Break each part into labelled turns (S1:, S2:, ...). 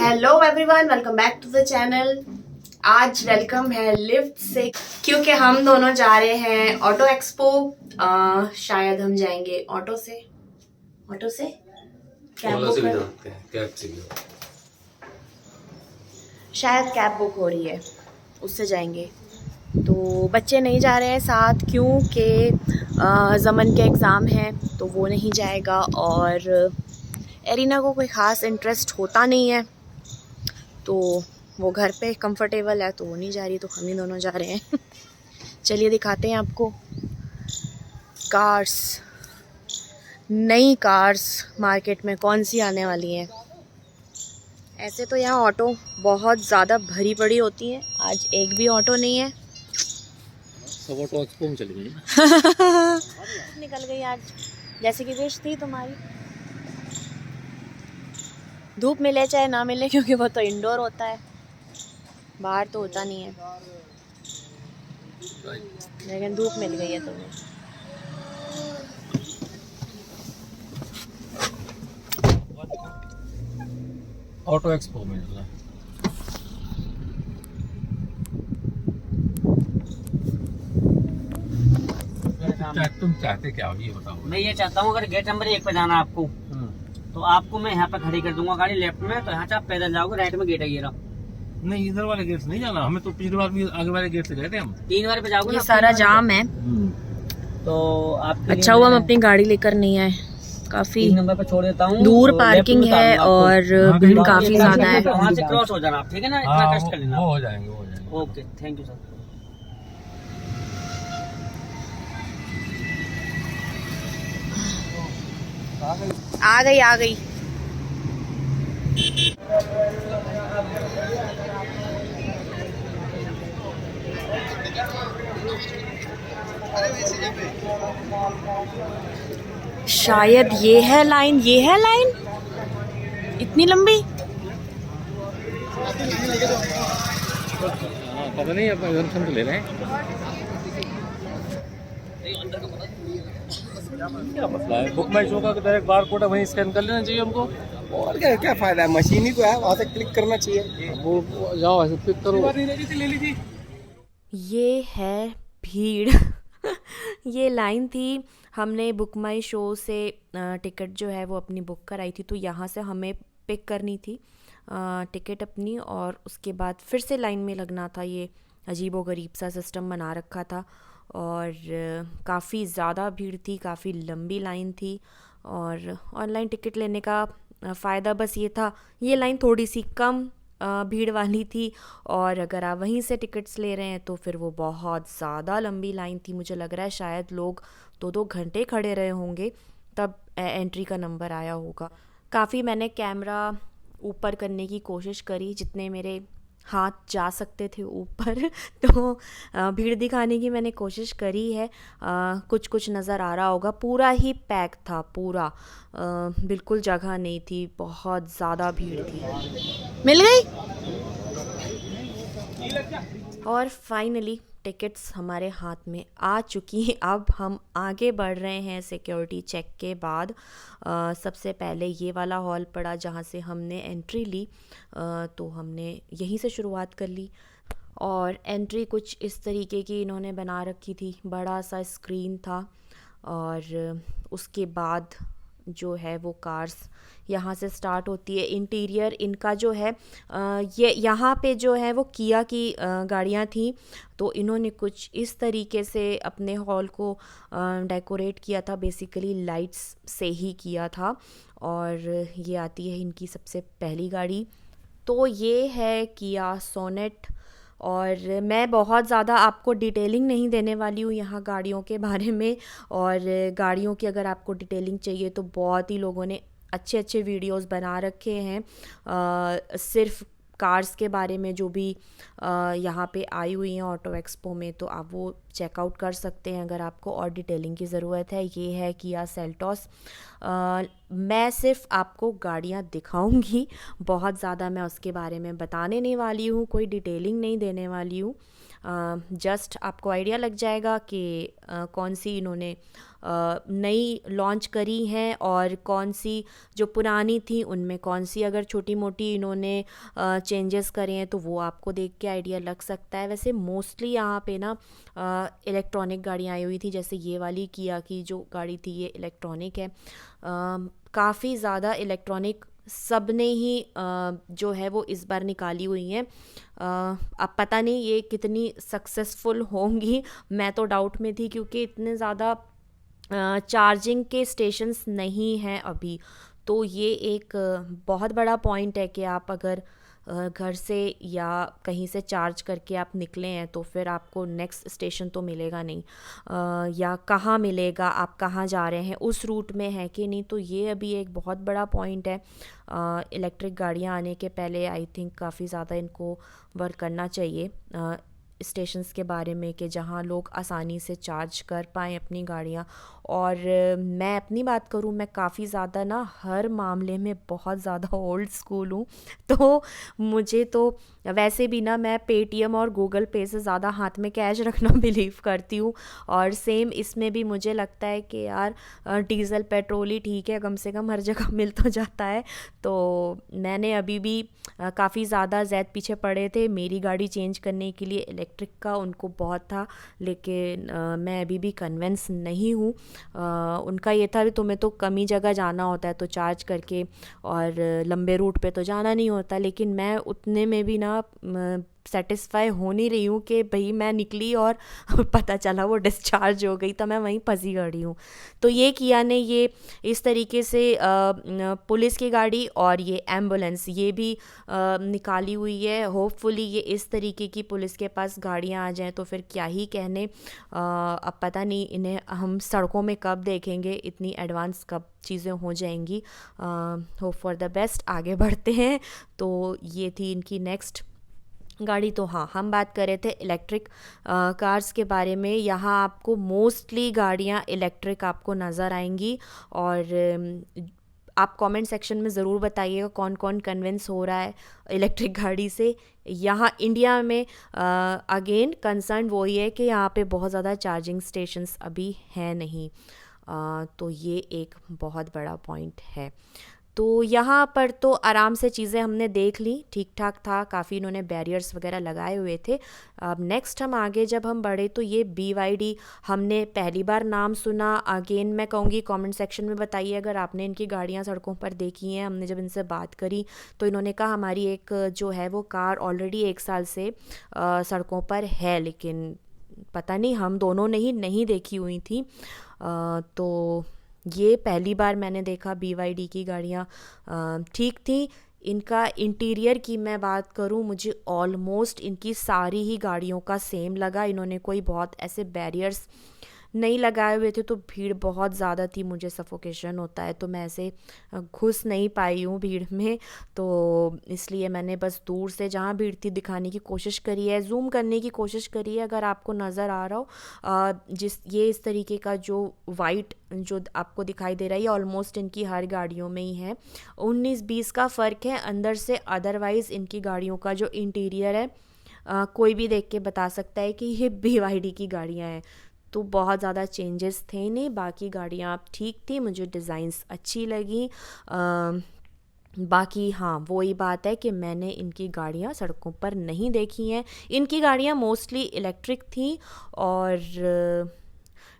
S1: Hello everyone, welcome back to the channel. आज welcome है lift से, क्योंकि हम दोनों जा रहे हैं ऑटो एक्सपो। शायद हम जाएंगे ऑटो से कैब बुक शायद कैब बुक हो रही है, उससे जाएंगे। तो बच्चे नहीं जा रहे हैं साथ, क्योंकि ज़मन के एग्ज़ाम हैं तो वो नहीं जाएगा, और एरिना को कोई ख़ास इंटरेस्ट होता नहीं है, तो वो घर पे कंफर्टेबल है तो वो नहीं जा रही, तो हम ही दोनों जा रहे हैं। चलिए दिखाते हैं आपको कार्स, नई कार्स मार्केट में कौन सी आने वाली हैं। ऐसे तो यहाँ ऑटो बहुत ज़्यादा भरी पड़ी होती हैं, आज एक भी ऑटो नहीं है।
S2: सब ऑटो एक्सपो में चली गई
S1: निकल गई आज, जैसे कि विश थी तुम्हारी। धूप मिले चाहे ना मिले, क्योंकि वो तो इंडोर होता है, बाहर तो होता नहीं है, लेकिन धूप मिल गई है तुम्हें।
S2: ऑटो एक्सपो में चला। तुम चाहते क्या हो ये बताओ।
S3: मैं ये चाहता हूँ, अगर गेट नंबर 1 पे जाना आपको, तो आपको मैं यहाँ पे खड़ी कर दूंगा गाड़ी लेफ्ट में, तो यहाँ से आप पैदल जाओगे, राइट में गेट है ये रहा।
S2: नहीं, इधर वाले गेट से नहीं जाना, हमें तो पिछली बार भी आगे वाले गेट से गए थे हम।
S3: 3 बार पे जाओगे
S1: ये
S3: ना,
S1: सारा जाम है,
S3: तो आप
S1: अच्छा हुआ हम अपनी गाड़ी लेकर नहीं आए। काफी
S3: 3 नंबर पे छोड़ देता हूँ,
S1: दूर
S3: तो
S1: पार्किंग
S3: लेफ्ट में
S1: है
S3: उतारूंगा आपको।
S1: और भीड़ काफी ज्यादा है।
S3: वहाँ से क्रॉस हो जाना आप, ठीक है ना, इतना कष्ट कर लेना।
S2: वो हो जाएंगे।
S3: Okay, thank you sir.
S1: आ गई। शायद ये है लाइन, इतनी लंबी।
S2: पता नहीं, अपना जंक्शन तो ले रहे हैं। क्या मसला है, बुक माई शो का डायरेक्ट बार कोड है, वहीं स्कैन कर लेना चाहिए हमको।
S4: और क्या फायदा है, मशीन ही तो है, वहाँ से क्लिक करना चाहिए।
S2: वो जाओ ऐसे क्लिक करो। ले लीजिए।
S1: ये है भीड़। ये लाइन थी, हमने बुक माई शो से टिकट जो है वो अपनी बुक कराई थी, तो यहाँ से हमें पिक करनी थी टिकट अपनी, और उसके बाद फिर से लाइन में लगना था। ये अजीबोगरीब सा सिस्टम बना रखा था, और काफ़ी ज़्यादा भीड़ थी, काफ़ी लंबी लाइन थी। और ऑनलाइन टिकट लेने का फ़ायदा बस ये था, ये लाइन थोड़ी सी कम भीड़ वाली थी, और अगर आप वहीं से टिकट्स ले रहे हैं तो फिर वो बहुत ज़्यादा लंबी लाइन थी। मुझे लग रहा है शायद लोग 2-2 घंटे खड़े रहे होंगे, तब एंट्री का नंबर आया होगा। काफ़ी मैंने कैमरा ऊपर करने की कोशिश करी, जितने मेरे हाथ जा सकते थे ऊपर। तो भीड़ दिखाने की मैंने कोशिश करी है। कुछ नज़र आ रहा होगा, पूरा ही पैक था, पूरा बिल्कुल जगह नहीं थी, बहुत ज़्यादा भीड़ थी। मिल गई, और फाइनली टिकट्स हमारे हाथ में आ चुकी हैं। अब हम आगे बढ़ रहे हैं सिक्योरिटी चेक के बाद। सबसे पहले ये वाला हॉल पड़ा जहाँ से हमने एंट्री ली, तो हमने यहीं से शुरुआत कर ली। और एंट्री कुछ इस तरीके की इन्होंने बना रखी थी, बड़ा सा स्क्रीन था, और उसके बाद जो है वो कार्स यहाँ से स्टार्ट होती है। इंटीरियर इनका जो है ये यहाँ पे जो है वो किया की गाड़ियाँ थी, तो इन्होंने कुछ इस तरीके से अपने हॉल को डेकोरेट किया था, बेसिकली लाइट्स से ही किया था। और ये आती है इनकी सबसे पहली गाड़ी, तो ये है किया सोनेट। और मैं बहुत ज़्यादा आपको डिटेलिंग नहीं देने वाली हूँ यहाँ गाड़ियों के बारे में, और गाड़ियों की अगर आपको डिटेलिंग चाहिए तो बहुत ही लोगों ने अच्छे वीडियोस बना रखे हैं सिर्फ कार्स के बारे में, जो भी यहाँ पे आई हुई हैं ऑटो एक्सपो में, तो आप वो चेकआउट कर सकते हैं अगर आपको और डिटेलिंग की ज़रूरत है। ये है किया सेल्टॉस। मैं सिर्फ आपको गाड़ियाँ दिखाऊंगी, बहुत ज़्यादा मैं उसके बारे में बताने नहीं वाली हूँ, कोई डिटेलिंग नहीं देने वाली हूँ। जस्ट आपको आइडिया लग जाएगा कि कौन सी इन्होंने नई लॉन्च करी हैं और कौन सी जो पुरानी थी उनमें कौन सी अगर छोटी मोटी इन्होंने चेंजेस करे हैं तो वो आपको देख के आइडिया लग सकता है। वैसे मोस्टली यहाँ पे ना इलेक्ट्रॉनिक गाड़ियाँ आई हुई थी, जैसे ये वाली किया की जो गाड़ी थी ये इलेक्ट्रॉनिक है। काफ़ी ज़्यादा इलेक्ट्रॉनिक सब ने ही जो है वो इस बार निकाली हुई हैं। अब पता नहीं ये कितनी सक्सेसफुल होंगी, मैं तो डाउट में थी क्योंकि इतने ज़्यादा चार्जिंग के स्टेशंस नहीं हैं अभी। तो ये एक बहुत बड़ा पॉइंट है कि आप अगर घर से या कहीं से चार्ज करके आप निकले हैं तो फिर आपको नेक्स्ट स्टेशन तो मिलेगा नहीं, या कहाँ मिलेगा, आप कहाँ जा रहे हैं, उस रूट में है कि नहीं। तो ये अभी एक बहुत बड़ा पॉइंट है। इलेक्ट्रिक गाड़ियाँ आने के पहले आई थिंक काफ़ी ज़्यादा इनको वर्क करना चाहिए स्टेशंस के बारे में कि जहाँ लोग आसानी से चार्ज कर पाएँ अपनी गाड़ियाँ। और मैं अपनी बात करूँ, मैं काफ़ी ज़्यादा ना हर मामले में बहुत ज़्यादा ओल्ड स्कूल हूँ। तो मुझे तो वैसे भी ना मैं पेटीएम और गूगल पे से ज़्यादा हाथ में कैश रखना बिलीव करती हूँ। और सेम इसमें भी मुझे लगता है कि यार डीज़ल पेट्रोल ही ठीक है, कम से कम हर जगह मिल तो जाता है। तो मैंने अभी भी काफ़ी ज़्यादा ज़ैद पीछे पड़े थे मेरी गाड़ी चेंज करने के लिए इलेक्ट्रिक का, उनको बहुत था, लेकिन मैं अभी भी कन्विंस नहीं हूँ। उनका ये था कि तुम्हें तो कम ही जगह जाना होता है तो चार्ज करके, और लंबे रूट पे तो जाना नहीं होता। लेकिन मैं उतने में भी ना सेटिस्फाई हो नहीं रही हूँ कि भाई मैं निकली और पता चला वो डिस्चार्ज हो गई, तो मैं वहीं फंसी खड़ी हूँ। तो ये किया ने ये इस तरीके से पुलिस की गाड़ी और ये एम्बुलेंस ये भी निकाली हुई है। होपफुली ये इस तरीके की पुलिस के पास गाड़ियाँ आ जाएं तो फिर क्या ही कहने। अब पता नहीं इन्हें हम सड़कों में कब देखेंगे, इतनी एडवांस कब चीज़ें हो जाएंगी। होप फॉर द बेस्ट, आगे बढ़ते हैं। तो ये थी इनकी नेक्स्ट गाड़ी। तो हाँ, हम बात कर रहे थे इलेक्ट्रिक कार्स के बारे में। यहाँ आपको मोस्टली गाड़ियाँ इलेक्ट्रिक आपको नज़र आएंगी, और आप कमेंट सेक्शन में ज़रूर बताइएगा कौन कौन कन्विंस हो रहा है इलेक्ट्रिक गाड़ी से। यहाँ इंडिया में अगेन कंसर्न वही है कि यहाँ पे बहुत ज़्यादा चार्जिंग स्टेशंस अभी हैं नहीं। तो ये एक बहुत बड़ा पॉइंट है। तो यहाँ पर तो आराम से चीज़ें हमने देख ली, ठीक ठाक था, काफ़ी इन्होंने बैरियर्स वगैरह लगाए हुए थे। अब नेक्स्ट हम आगे जब हम बढ़े तो ये BYD हमने पहली बार नाम सुना। अगेन मैं कहूँगी कमेंट सेक्शन में बताइए अगर आपने इनकी गाड़ियाँ सड़कों पर देखी हैं। हमने जब इनसे बात करी तो इन्होंने कहा हमारी एक जो है वो कार ऑलरेडी 1 साल से सड़कों पर है, लेकिन पता नहीं हम दोनों ने ही नहीं देखी हुई थी। तो ये पहली बार मैंने देखा BYD की गाड़ियाँ ठीक थी। इनका इंटीरियर की मैं बात करूँ, मुझे ऑलमोस्ट इनकी सारी ही गाड़ियों का सेम लगा। इन्होंने कोई बहुत ऐसे बैरियर्स नहीं लगाए हुए थे। तो भीड़ बहुत ज़्यादा थी, मुझे सफोकेशन होता है तो मैं ऐसे घुस नहीं पाई हूँ भीड़ में। तो इसलिए मैंने बस दूर से जहाँ भीड़ थी दिखाने की कोशिश करी है, जूम करने की कोशिश करी है। अगर आपको नज़र आ रहा हो ये इस तरीके का जो वाइट जो आपको दिखाई दे रहा है, ये ऑलमोस्ट इनकी हर गाड़ियों में ही है। 19-20 का फ़र्क है अंदर से, अदरवाइज़ इनकी गाड़ियों का जो इंटीरियर है कोई भी देख के बता सकता है कि ये BYD की गाड़ियाँ हैं। तो बहुत ज़्यादा चेंजेस थे नहीं, बाकी गाड़ियाँ ठीक थी, मुझे डिज़ाइंस अच्छी लगी। बाकी हाँ वही बात है कि मैंने इनकी गाड़ियाँ सड़कों पर नहीं देखी हैं। इनकी गाड़ियाँ मोस्टली इलेक्ट्रिक थी और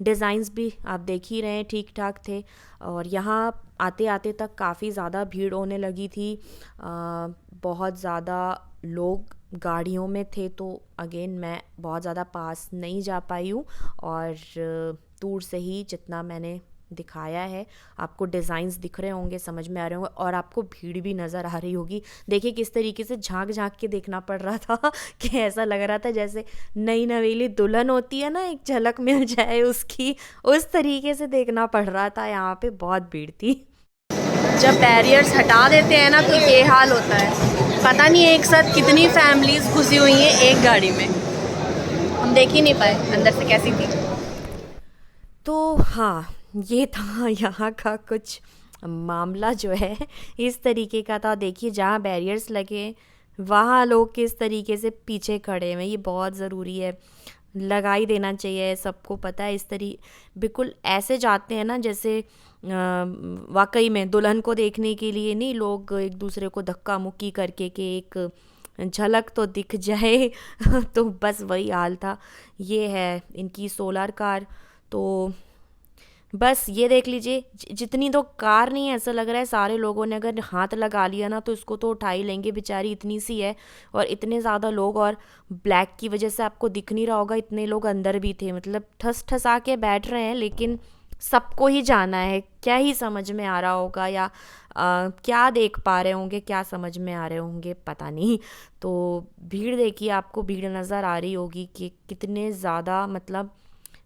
S1: डिज़ाइंस भी आप देख ही रहे हैं ठीक ठाक थे। और यहाँ आते आते तक काफ़ी ज़्यादा भीड़ होने लगी थी, बहुत ज़्यादा लोग गाड़ियों में थे। तो अगेन मैं बहुत ज़्यादा पास नहीं जा पाई हूँ, और दूर से ही जितना मैंने दिखाया है आपको डिज़ाइंस दिख रहे होंगे, समझ में आ रहे होंगे, और आपको भीड़ भी नज़र आ रही होगी। देखिए किस तरीके से झांक झांक के देखना पड़ रहा था कि ऐसा लग रहा था जैसे नई नवेली दुल्हन होती है ना, एक झलक मिल जाए उसकी, उस तरीके से देखना पड़ रहा था। यहाँ पे बहुत भीड़ थी। जब बैरियर्स हटा देते हैं ना तो ये हाल होता है। पता नहीं एक साथ कितनी फैमिलीज घुसी हुई हैं एक गाड़ी में, हम देख ही नहीं पाए अंदर से कैसी थी। तो हाँ ये था यहाँ का कुछ मामला जो है इस तरीके का था। देखिए जहाँ बैरियर्स लगे वहाँ लोग किस तरीके से पीछे खड़े हैं, ये बहुत ज़रूरी है, लगा ही देना चाहिए। सबको पता है, इस बिल्कुल ऐसे जाते हैं ना जैसे वाकई में दुल्हन को देखने के लिए नहीं, लोग एक दूसरे को धक्का मुक्की करके कि एक झलक तो दिख जाए तो बस वही हाल था। ये है इनकी सोलर कार। तो बस ये देख लीजिए, जितनी तो कार नहीं है, ऐसा लग रहा है सारे लोगों ने अगर हाथ लगा लिया ना तो इसको तो उठा ही लेंगे, बेचारी इतनी सी है और इतने ज़्यादा लोग, और ब्लैक की वजह से आपको दिख नहीं रहा होगा इतने लोग अंदर भी थे, मतलब ठस ठसा के बैठ रहे हैं, लेकिन सबको ही जाना है। क्या ही समझ में आ रहा होगा, या क्या देख पा रहे होंगे, क्या समझ में आ रहे होंगे, पता नहीं। तो भीड़ देखिए, आपको भीड़ नज़र आ रही होगी कि कितने ज़्यादा, मतलब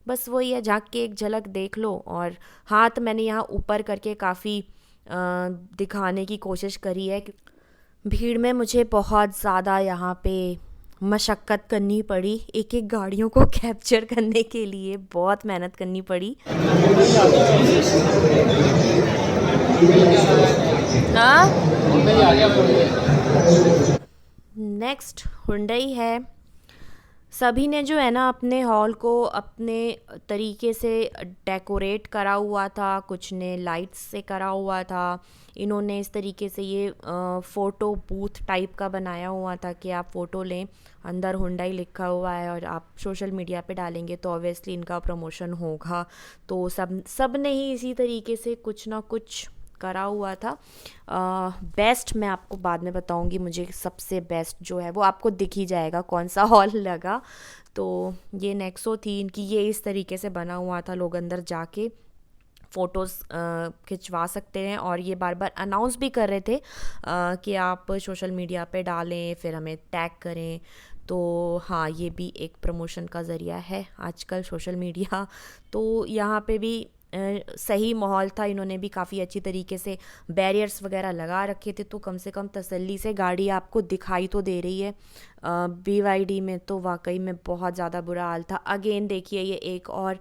S1: बस वही है, झांक के एक झलक देख लो। और हाथ मैंने यहाँ ऊपर करके काफ़ी दिखाने की कोशिश करी है। भीड़ में मुझे बहुत ज़्यादा यहाँ पे मशक्क़त करनी पड़ी, एक एक गाड़ियों को कैप्चर करने के लिए बहुत मेहनत करनी पड़ी। हाँ, नेक्स्ट हुंडई है। सभी ने जो है ना अपने हॉल को अपने तरीके से डेकोरेट करा हुआ था, कुछ ने लाइट्स से करा हुआ था। इन्होंने इस तरीके से ये फ़ोटो बूथ टाइप का बनाया हुआ था कि आप फ़ोटो लें, अंदर हुंडई लिखा हुआ है और आप सोशल मीडिया पे डालेंगे तो ऑब्वियसली इनका प्रमोशन होगा। तो सब ने ही इसी तरीके से कुछ ना कुछ करा हुआ था। बेस्ट मैं आपको बाद में बताऊंगी, मुझे सबसे बेस्ट जो है वो आपको दिख ही जाएगा कौन सा हॉल लगा। तो ये नेक्सो थी इनकी, ये इस तरीके से बना हुआ था, लोग अंदर जाके फ़ोटोज़ खिंचवा सकते हैं। और ये बार बार अनाउंस भी कर रहे थे कि आप सोशल मीडिया पे डालें, फिर हमें टैग करें। तो हाँ, ये भी एक प्रमोशन का ज़रिया है आजकल सोशल मीडिया। तो यहाँ पे भी सही माहौल था, इन्होंने भी काफ़ी अच्छी तरीके से बैरियर्स वगैरह लगा रखे थे, तो कम से कम तसल्ली से गाड़ी आपको दिखाई तो दे रही है। BYD में तो वाकई में बहुत ज़्यादा बुरा हाल था। अगेन देखिए, ये एक और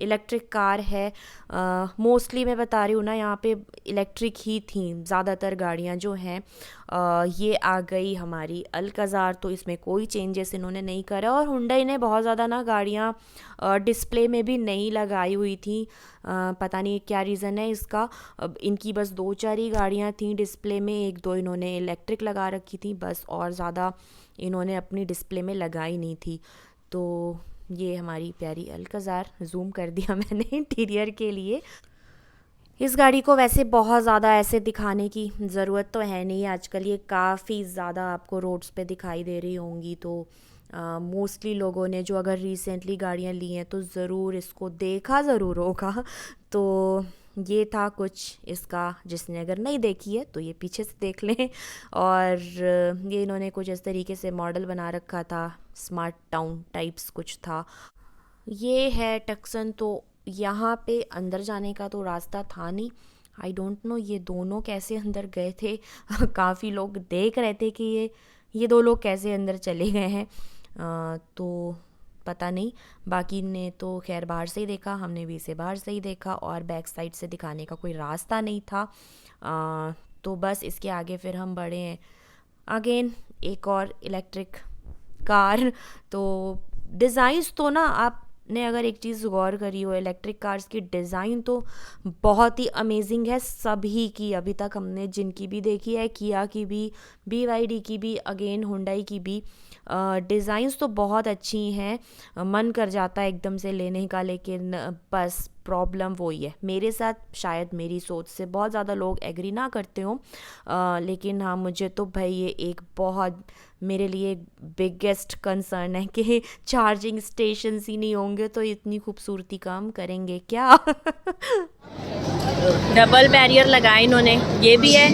S1: इलेक्ट्रिक कार है। मोस्टली मैं बता रही हूँ ना, यहाँ पे इलेक्ट्रिक ही थी ज़्यादातर गाड़ियाँ जो हैं। ये आ गई हमारी अल्काज़ार, तो इसमें कोई चेंजेस इन्होंने नहीं करा। और हुंडई ने बहुत ज़्यादा ना गाड़ियाँ डिस्प्ले में भी नहीं लगाई हुई थी, पता नहीं क्या रीज़न है इसका। अब इनकी बस 2-4 ही गाड़ियाँ थी डिस्प्ले में, 1-2 इन्होंने इलेक्ट्रिक लगा रखी थी बस, और ज़्यादा इन्होंने अपनी डिस्प्ले में लगाई नहीं थी। तो ये हमारी प्यारी अल्काज़ार, जूम कर दिया मैंने इंटीरियर के लिए। इस गाड़ी को वैसे बहुत ज़्यादा ऐसे दिखाने की ज़रूरत तो है नहीं, आजकल ये काफ़ी ज़्यादा आपको रोड्स पे दिखाई दे रही होंगी। तो मोस्टली लोगों ने जो अगर रिसेंटली गाड़ियाँ ली हैं तो ज़रूर इसको देखा ज़रूर होगा। तो ये था कुछ इसका, जिसने अगर नहीं देखी है तो ये पीछे से देख लें। और ये इन्होंने कुछ इस तरीके से मॉडल बना रखा था, स्मार्ट टाउन टाइप्स कुछ था। ये है टक्सन। तो यहाँ पे अंदर जाने का तो रास्ता था नहीं, आई डोंट नो ये दोनों कैसे अंदर गए थे काफ़ी लोग देख रहे थे कि ये दो लोग कैसे अंदर चले गए हैं, तो पता नहीं। बाकी ने तो खैर बाहर से ही देखा, हमने भी इसे बाहर से ही देखा, और बैक साइड से दिखाने का कोई रास्ता नहीं था। तो बस इसके आगे फिर हम बढ़े हैं। अगेन एक और इलेक्ट्रिक कार। तो डिज़ाइंस तो ना, आपने अगर एक चीज़ गौर करी हो, इलेक्ट्रिक कार्स की डिज़ाइन तो बहुत ही अमेजिंग है सभी की। अभी तक हमने जिनकी भी देखी है, किया की भी, BYD की भी, अगेन हुंडई की भी, डिज़ाइंस तो बहुत अच्छी हैं, मन कर जाता है एकदम से लेने का। लेकिन बस प्रॉब्लम वही है, मेरे साथ शायद मेरी सोच से बहुत ज़्यादा लोग एग्री ना करते हों, लेकिन हाँ, मुझे तो भाई ये एक बहुत मेरे लिए बिगेस्ट कंसर्न है कि चार्जिंग स्टेशंस ही नहीं होंगे तो इतनी खूबसूरती काम करेंगे क्या। डबल बैरियर लगाए इन्होंने, ये भी है,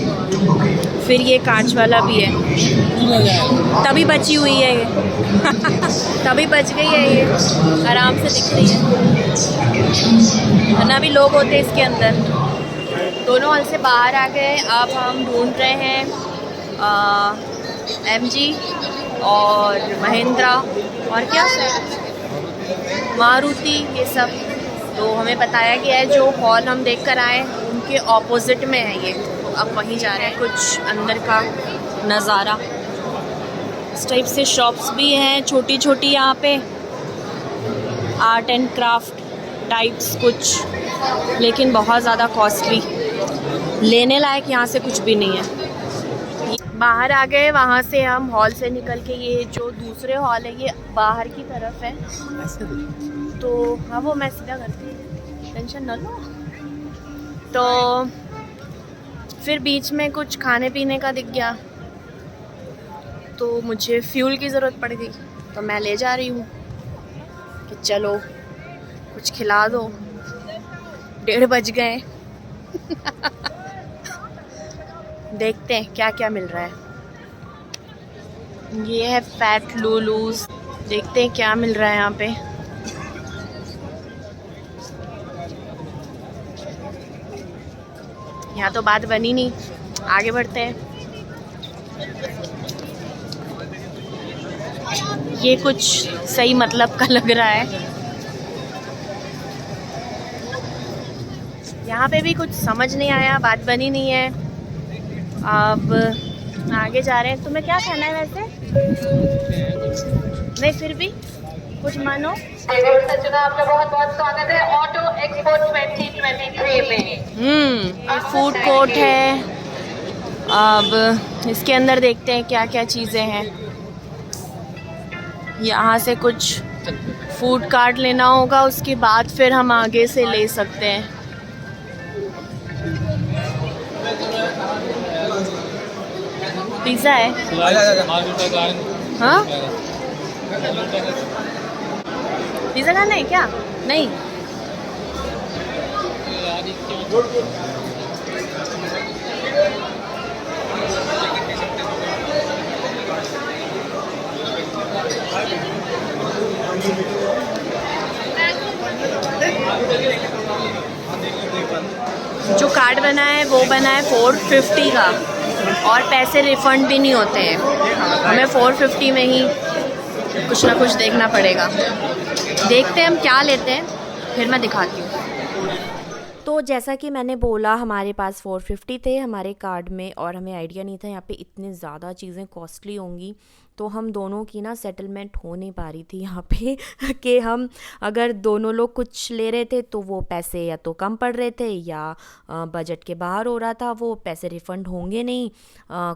S1: फिर ये कांच वाला भी है, तभी बची हुई है ये तभी बच गई है ये, आराम से दिख रही है, वरना भी लोग होते इसके अंदर। दोनों हॉल से बाहर आ गए। अब हम ढूंढ रहे हैं MG और महिंद्रा और क्या मारुति, ये सब। तो हमें बताया गया है जो हॉल हम देख कर आए उनके ऑपोजिट में है ये, तो अब वहीं जा रहे हैं। कुछ अंदर का नज़ारा इस टाइप से शॉप्स भी हैं छोटी छोटी यहाँ पे, आर्ट एंड क्राफ्ट टाइप्स कुछ, लेकिन बहुत ज़्यादा कॉस्टली, लेने लायक यहाँ से कुछ भी नहीं है। बाहर आ गए, वहाँ से हम हॉल से निकल के, ये जो दूसरे हॉल है ये बाहर की तरफ है, तो हाँ वो मैं सीधा करती हूँ, टेंशन न लो। तो फिर बीच में कुछ खाने पीने का दिख गया, तो मुझे फ्यूल की ज़रूरत पड़ गई, तो मैं ले जा रही हूँ कि चलो कुछ खिला दो, 1:30 बज गए। देखते हैं क्या क्या मिल रहा है। ये है फैट लूलूस, देखते हैं क्या मिल रहा है यहाँ पे। यहाँ तो बात बनी नहीं, आगे बढ़ते हैं। ये कुछ सही मतलब का लग रहा है। यहाँ पे भी कुछ समझ नहीं आया, बात बनी नहीं है। अब आगे जा रहे हैं। तुम्हें क्या खाना है वैसे? नहीं फिर भी कुछ मानो।
S5: आपका बहुत बहुत स्वागत है ऑटो एक्सपो 2023 में।
S1: फूड कोर्ट है। अब इसके अंदर देखते हैं क्या क्या चीज़ें हैं। यहाँ से कुछ फूड कार्ट लेना होगा, उसके बाद फिर हम आगे से ले सकते हैं। पिज़्ज़ा है। हाँ पिज़्ज़ा खाना है क्या? नहीं जो कार्ड बना है वो बना है 450 का, और पैसे रिफ़ंड भी नहीं होते हैं। हमें 450 में ही कुछ ना कुछ देखना पड़ेगा। देखते हैं हम क्या लेते हैं, फिर मैं दिखाती हूँ। तो जैसा कि मैंने बोला, हमारे पास 450 थे हमारे कार्ड में, और हमें आइडिया नहीं था यहाँ पे इतनी ज़्यादा चीज़ें कॉस्टली होंगी, तो हम दोनों की ना सेटलमेंट हो नहीं पा रही थी यहाँ पे कि हम अगर दोनों लोग कुछ ले रहे थे तो वो पैसे या तो कम पड़ रहे थे या बजट के बाहर हो रहा था, वो पैसे रिफ़ंड होंगे नहीं।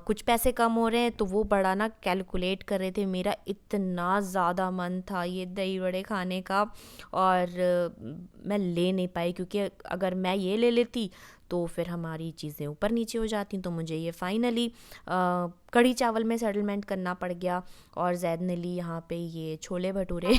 S1: कुछ पैसे कम हो रहे हैं तो वो बड़ा ना कैलकुलेट कर रहे थे। मेरा इतना ज़्यादा मन था ये दही वड़े खाने का, और मैं ले नहीं पाई, क्योंकि अगर मैं ये ले लेती तो फिर हमारी चीज़ें ऊपर नीचे हो जाती। तो मुझे ये फाइनली कढ़ी चावल में सेटलमेंट करना पड़ गया, और जैद ने ली यहाँ पे ये छोले भटूरे।